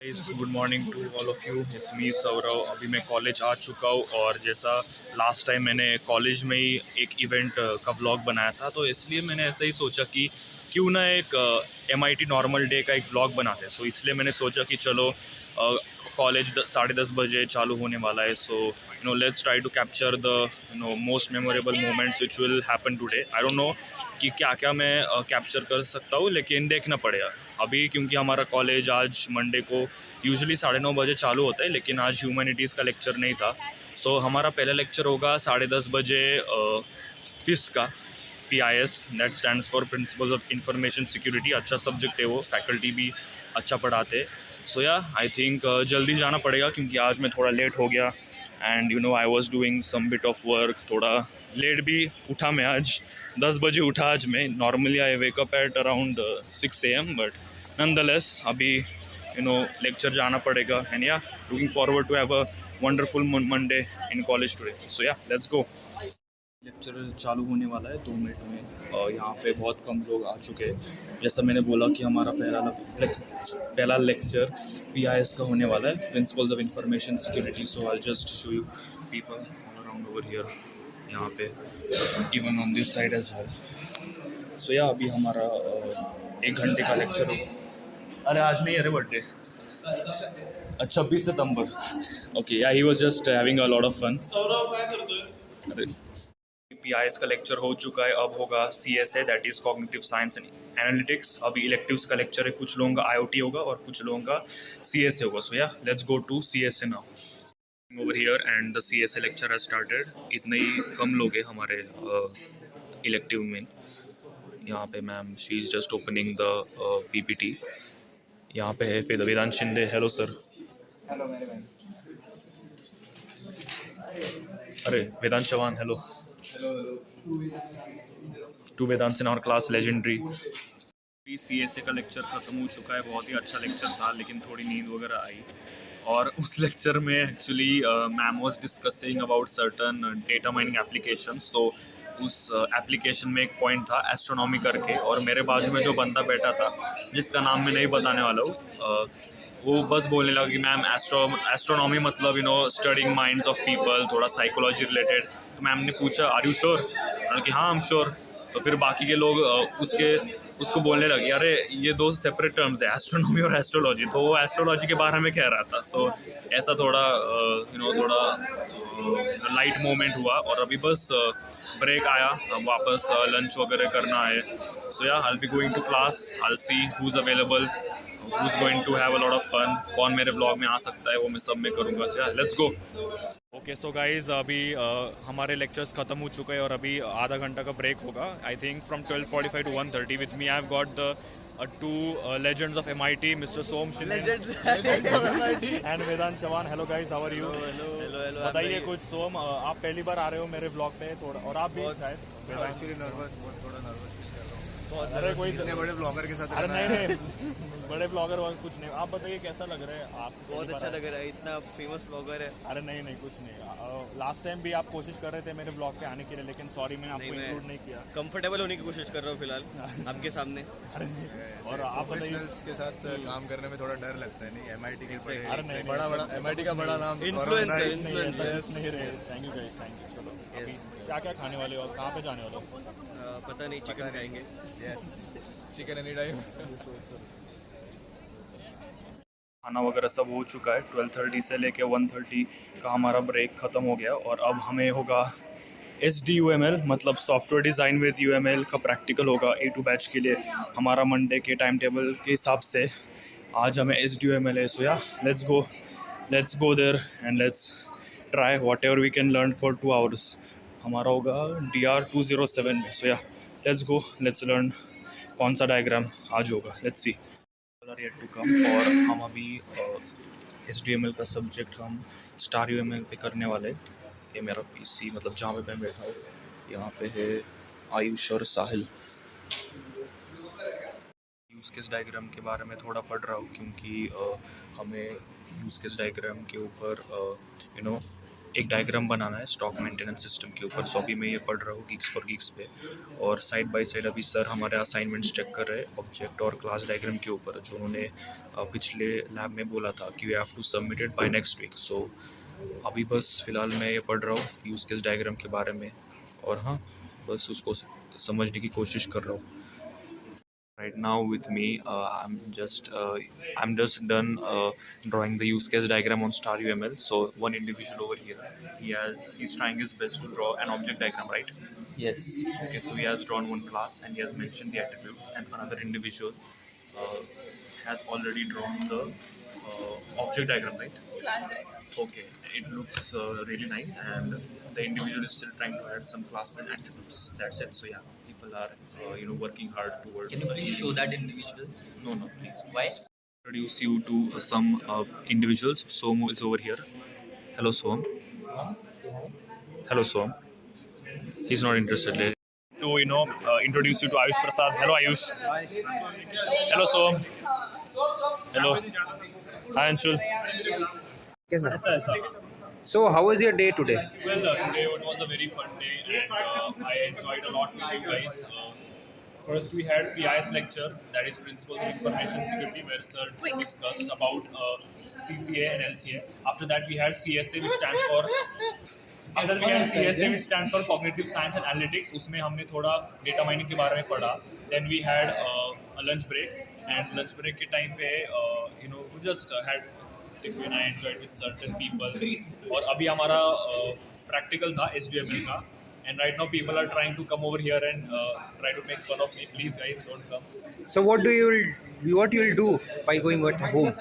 Good morning to all of you. It's me Saurav. अभी मैं college आ चुका हूँ और जैसा लास्ट टाइम मैंने कॉलेज में ही एक इवेंट का व्लॉग बनाया था, तो इसलिए मैंने ऐसा ही सोचा कि क्यों ना एक MIT नॉर्मल डे का एक व्लॉग बनाते हैं। सो इसलिए मैंने सोचा कि चलो कॉलेज 10:30 बजे चालू होने वाला है। So let's try to capture the most memorable moments which will happen today. I don't know कि क्या क्या मैं कैप्चर कर सकता हूँ, लेकिन देखना पड़ेगा अभी, क्योंकि हमारा कॉलेज आज मंडे को यूजुअली 9:30 बजे चालू होता है, लेकिन आज ह्यूमैनिटीज़ का लेक्चर नहीं था। सो हमारा पहला लेक्चर होगा 10:30 बजे PIS का। PIS that stands for principles of information security. अच्छा सब्जेक्ट है वो, फैकल्टी भी अच्छा पढ़ाते। सो या आई थिंक जल्दी जाना पड़ेगा क्योंकि आज मैं थोड़ा लेट हो गया। And I was doing some bit of work. थोड़ा लेट भी उठा मैं आज, 10 बजे उठा आज मैं। Normally I wake up at around 6 AM, but nonetheless अभी लेक्चर जाना पड़ेगा। And yeah looking forward to have a wonderful Monday in college today. So yeah let's go. Lecture चालू होने वाला है 2 मिनट में। और यहाँ पे बहुत कम लोग आ चुके हैं। जैसा मैंने बोला कि हमारा पहला लेक्चर PIS का होने वाला है, principles of information security. So I just show you people all around over here, यहाँ पे even on this side as well. So yeah अभी हमारा 1 घंटे का लेक्चर होगा। अरे आज नहीं, अरे बर्थडे। अच्छा, 20 सितंबर। Okay, yeah he was just having a lot of fun. अरे PIS का लेक्चर हो चुका है। अब होगा CSA, that is cognitive science and analytics. अभी इलेक्टिव्स का लेक्चर है, कुछ लोगों का IoT होगा और कुछ लोगों का CSA होगा। So yeah let's go to CSA now. Over here and the CSA lecture has started. इतने ही कम लोग हैं हमारे इलेक्टिव में। यहाँ पे ma'am she is just opening the PPT। यहाँ पे है फिर Vedant Shinde. Hello sir. Hello मेरे भाई। अरे Vedant Chauhan. Hello hello hello. Two Vedant in our class legendary. CSA का लेक्चर ख़त्म हो चुका है। बहुत ही अच्छा लेक्चर था, लेकिन थोड़ी नींद वगैरह आई। और उस लेक्चर में actually ma'am was discussing about certain data mining applications. तो उस एप्लीकेशन में एक पॉइंट था एस्ट्रोनॉमी करके, और मेरे बाजू में जो बंदा बैठा था, जिसका नाम मैं नहीं बताने वाला हूँ, वो बस बोलने लगा कि मैम एस्ट्रोनॉमी मतलब स्टडिंग माइंड्स ऑफ पीपल, थोड़ा साइकोलॉजी रिलेटेड। तो मैम ने पूछा आर यू श्योर? मैंने कि हाँ आई एम श्योर। तो फिर बाकी के लोग उसको बोलने लगे अरे ये दो सेपरेट टर्म्स है, एस्ट्रोनॉमी और एस्ट्रोलॉजी। तो वो एस्ट्रोलॉजी के बारे में कह रहा था। सो ऐसा थोड़ा थोड़ा लाइट मोमेंट हुआ। और अभी बस ब्रेक आया, अब वापस लंच वगैरह करना है। So yeah I will be going to class. I will see who is available, who is going to have a lot of fun. कौन मेरे ब्लॉग में आ सकता है वो मैं सब में करूँगा। Let's go. Okay so guys, अभी हमारे लेक्चर्स ख़त्म हो चुके हैं और अभी आधा घंटा का ब्रेक होगा। I think from 12:45 to 1:30। With me I have got the two legends of MIT, mister Som Shinde and Vedant Chauhan. Hello guys, how are you? Hello बताइए कुछ। सोम, आप पहली बार आ रहे हो मेरे ब्लॉग पे थोड़ा, और आप भी शायद। एक्चुअली नर्वस, बहुत थोड़ा नर्वस फील कर रहा हूँ। अरे कोई इतने बड़े ब्लॉगर के साथ अरे रहना नहीं है। नहीं, बड़े ब्लॉगर वगैरह कुछ नहीं। आप बताइए कैसा लग रहा है आप? बहुत अच्छा लग रहा है, इतना फेमस ब्लॉगर है। अरे नहीं नहीं, कुछ नहीं। लास्ट टाइम भी आप कोशिश कर रहे थे मेरे ब्लॉग पे आने के लिए, लेकिन सॉरी मैंने आपको इंक्लूड नहीं किया। कंफर्टेबल होने की कोशिश कर रहा हूँ फिलहाल आपके सामने। अरे नहीं। और आप बताइए। प्रोफेशनल्स के साथ काम करने में थोड़ा डर लगता है, नहीं? MIT के बड़े, अरे नहीं, बड़ा बड़ा MIT का बड़ा नाम Influencer, सौरभ नाइक। influencer। नहीं रहे। Thank you guys, thank you. चलो अभी क्या क्या खाने वाले हो और कहाँ पे जाने वाले हो? पता नहीं, चिकन खाएंगे। Yes, chicken any time. खाना वगैरह सब हो चुका है। 12:30 से लेके 1:30 का हमारा ब्रेक ख़त्म हो गया। और अब हमें होगा SDUML, मतलब सॉफ्टवेयर डिज़ाइन विद UML का प्रैक्टिकल होगा A2 बैच के लिए। हमारा मंडे के टाइम टेबल के हिसाब से आज हमें SDUML है। So yeah let's go there and let's try whatever we can learn for 2 hours. हमारा होगा DR 207 में। सो yeah let's go, let's learn कौन सा डायग्राम आज होगा। Let's see yet to come. और हम अभी SDML का सब्जेक्ट हम स्टार UML पे करने वाले। ये मेरा PC, मतलब जहाँ पे मैं बैठा हूँ, यहाँ पे है आयुष और साहिल। यूज़ केस डायग्राम के बारे में थोड़ा पढ़ रहा हूँ, क्योंकि हमें यूज़ केस डायग्राम के ऊपर एक डायग्राम बनाना है स्टॉक मेंटेनेंस सिस्टम के ऊपर। सो अभी मैं ये पढ़ रहा हूँ गिग्स फॉर गिग्स पे, और साइड बाय साइड अभी सर हमारे असाइनमेंट्स चेक कर रहे हैं ऑब्जेक्ट और क्लास डायग्राम के ऊपर, जो उन्होंने पिछले लैब में बोला था कि we have to submit it by next week. So अभी बस फ़िलहाल मैं ये पढ़ रहा हूँ यूज़ केस डायग्राम के बारे में, और हाँ बस उसको समझने की कोशिश कर रहा हूँ। Right now with me, I'm just done drawing the use case diagram on Star UML. So one individual over here, he's trying his best to draw an object diagram, right? Yes. Okay, so he has drawn one class and he has mentioned the attributes, and another individual has already drawn the object diagram, right? Okay, it looks really nice, and the individual is still trying to add some class and attributes. That's it. So yeah, people are working hard towards. Can you please show that individual? No, please. Why? Introduce you to some individuals. Somu is over here. Hello, Som. Hello, Som. He's not interested. To introduce you to Ayush Prasad. Hello, Ayush. Hello, Som. Hello. Hi, Anshul. So, how was your day today? Well, today it was a very fun day, and I enjoyed a lot with you guys. First, we had PI's lecture, that is Principles of Information Security, where Sir discussed about CCA and LCA. After that, we had CSA, which stands for Cognitive Science and Analytics. उसमें हमने थोड़ा data mining के बारे में पढ़ा. Then we had a lunch break, and lunch break के time पे we just had tiffin I enjoyed with certain people, और अभी हमारा प्रैक्टिकल था SDML का, and right now people are trying to come over here and try to make fun of me. Please guys, don't come. So, what you will do by going at home?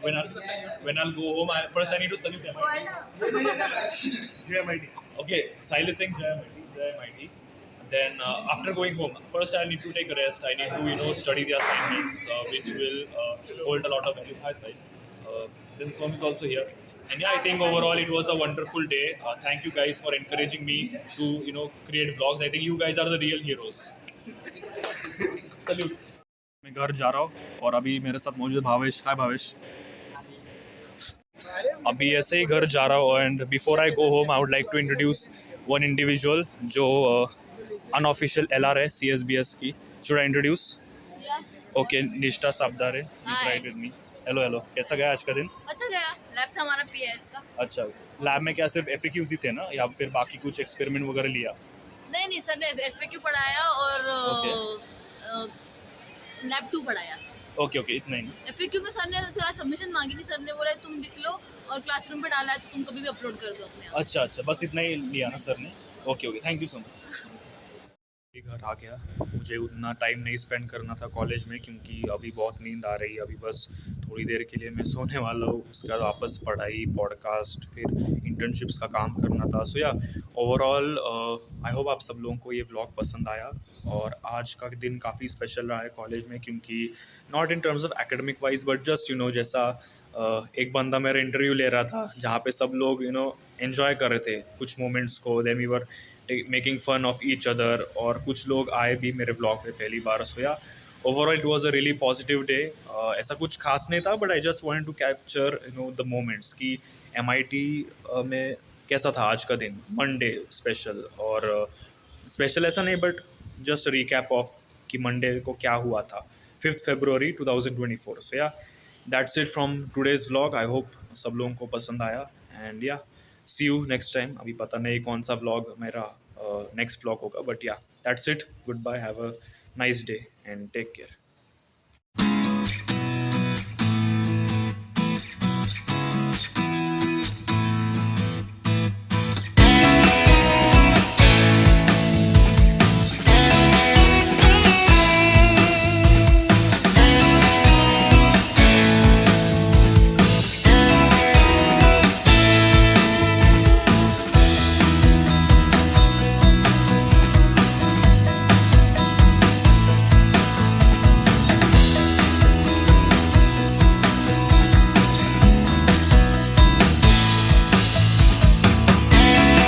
When I'll go home, first I need to salute JMIT. Okay, Silas Singh, JMIT. Then after going home, first I need to take a rest. I need to study the assignments, which will hold a lot of value. Hi, Sai. Then Som is also here, and yeah, I think overall it was a wonderful day. Thank you guys for encouraging me to create vlogs. I think you guys are the real heroes. Salute. मैं घर जा रहा हूँ और अभी मेरे साथ मौजूद भावेश। हाय भावेश। अभी ऐसे ही घर जा रहा हूँ, and before I go home I would like to introduce one individual जो अनऑफिशियल LR है CSBS की। Should I introduce? Okay, Nishtha Sabdar है, is right with me. Hello, कैसा गया आज का दिन? अच्छा गया, लैब था हमारा PS का। अच्छा, लैब में क्या सिर्फ FAQs ही थे ना, या फिर बाकी कुछ एक्सपेरिमेंट वगैरह लिया? नहीं सर ने FAQ पढ़ाया और लैब 2 पढ़ाया। ओके, इतना ही। FAQ में सर ने सबमिशन मांगी थी, सर ने बोला तुम लिख लो और क्लासरूम पे डाला है तो तुम कभी भी अपलोड कर दो अपने आप। अच्छा, बस इतना ही लिया ना सर ने? Okay, thank you so much. घर आ गया, मुझे उतना टाइम नहीं स्पेंड करना था कॉलेज में, क्योंकि अभी बहुत नींद आ रही है। अभी बस थोड़ी देर के लिए मैं सोने वाला हूँ, उसके बाद वापस पढ़ाई, पॉडकास्ट, फिर इंटर्नशिप्स का काम करना था। सो या ओवरऑल आई होप आप सब लोगों को ये व्लॉग पसंद आया, और आज का दिन काफ़ी स्पेशल रहा है कॉलेज में, क्योंकि not in terms of academic wise but just जैसा एक बंदा मेरा इंटरव्यू ले रहा था जहाँ पे सब लोग एन्जॉय कर रहे थे कुछ मोमेंट्स को, then we were making fun of each other, और कुछ लोग आए भी मेरे व्लॉग पे पहली बार। So yeah overall it was a really positive day. ऐसा कुछ खास नहीं था, but I just wanted to capture the moments कि MIT में कैसा था आज का दिन, मंडे स्पेशल, और स्पेशल ऐसा नहीं बट जस्ट रिकैप ऑफ कि मंडे को क्या हुआ था, 5 फरवरी 2024। सो या that's it from today's vlog. I hope सब लोगों को पसंद आया, एंड या सी यू नेक्स्ट टाइम। अभी पता नहीं कौन सा व्लॉग मेरा नेक्स्ट व्लॉग होगा, but yeah that's it. Goodbye, have a nice day and take care.